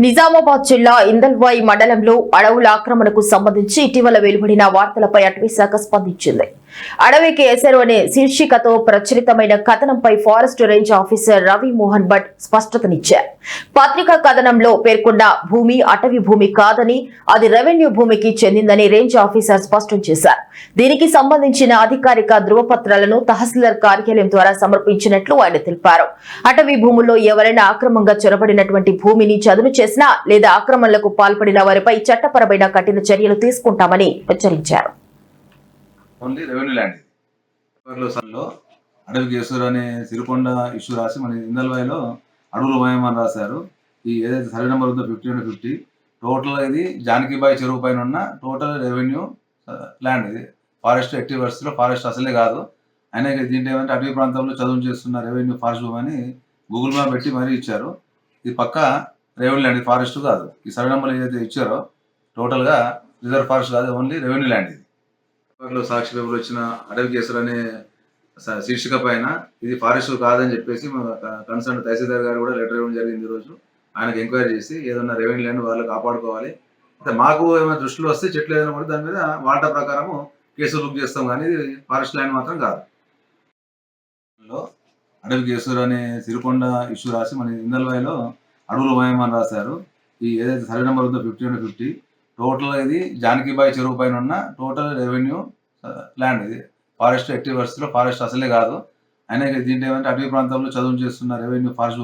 నిజామాబాద్ జిల్లా ఇందల్వాయి మండలంలో అడవుల ఆక్రమణకు సంబంధించి ఇటీవల వెలువడిన వార్తలపై అటవీ శాఖ స్పందించింది. అడవికి ఎసరు అనే శీర్షికతో ప్రచురితమైన కథనంపై forest range officer Ravi Mohan Bhat స్పష్టతనిచ్చారు. పత్రికా కథనంలో పేర్కొన్న భూమి అటవీ భూమి కాదని, అది రెవెన్యూ భూమికి చెందిందని రేంజ్ ఆఫీసర్ స్పష్టం చేశారు. దీనికి సంబంధించిన అధికారిక ధృవపత్రాలను తహసీల్దార్ కార్యాలయం ద్వారా సమర్పించినట్లు ఆయన తెలిపారు. అటవీ భూముల్లో ఎవరైనా అక్రమంగా చొరబడినటువంటి భూమిని చదును చేసినా లేదా ఆక్రమణలకు పాల్పడిన వారిపై చట్టపరమైన కఠిన చర్యలు తీసుకుంటామని హెచ్చరించారు. ఓన్లీ రెవెన్యూ ల్యాండ్ అడవికి ఎసూరు అనే సిరికొండ ఇష్యూ రాసి మన ఇందల్వాయిలో అడవులు మయమని రాశారు. ఈ ఏదైతే సర్వే నెంబర్ ఉందో 50/50 టోటల్ ఇది జానకిబాయి చెరువు పైన ఉన్న టోటల్ రెవెన్యూ ల్యాండ్. ఇది ఫారెస్ట్ యాక్టివిటీస్లో ఫారెస్ట్ అసలే కాదు. అయినా దీంట్లో ఏమంటే అటవీ ప్రాంతంలో చదువు చేస్తున్న రెవెన్యూ ఫారెస్ట్ భూమి అని గూగుల్ మ్యాప్ పెట్టి మరీ ఇచ్చారు. ఇది పక్క రెవెన్యూ ల్యాండ్, ఫారెస్ట్ కాదు. ఈ సర్వే నెంబర్ ఏదైతే ఇచ్చారో టోటల్గా రిజర్వ్ ఫారెస్ట్ కాదు, ఓన్లీ రెవెన్యూ ల్యాండ్. ఇది సాక్షి పేపర్లో వచ్చిన అడవికి ఎసరు అనే శీర్షిక పైన ఇది ఫారెస్ట్ కాదని చెప్పేసి కన్సర్న్ తహసీల్దార్ గారు కూడా లెటర్ ఇవ్వడం జరిగింది. ఈరోజు ఆయనకు ఎంక్వైరీ చేసి ఏదన్నా రెవెన్యూ ల్యాండ్ వాళ్ళు కాపాడుకోవాలి, అంటే మాకు ఏమైనా దృష్టిలో వస్తే చెట్లు ఏదైనా కూడా దాని మీద వాటా ప్రకారము కేసులు బుక్ చేస్తాం, కానీ ఇది ఫారెస్ట్ ల్యాండ్ మాత్రం కాదు. అడవికి ఎసూరు అనే సిరికొండ ఇష్యూ రాసి మన ఇందల్వాయిలో అడవులు మయమని రాశారు. ఈ ఏదైతే సర్వే నెంబర్ ఉందో 50/50 టోటల్ ఇది జానకిబాయి చెరువు పైన ఉన్న టోటల్ రెవెన్యూ ల్యాండ్. ఇది ఫారెస్ట్ యాక్టివిటీస్లో ఫారెస్ట్ అసలే కాదు. అయినా దీంట్లో ఏమంటే అటవీ ప్రాంతంలో చదువు చేస్తున్న రెవెన్యూ ఫారెస్ట్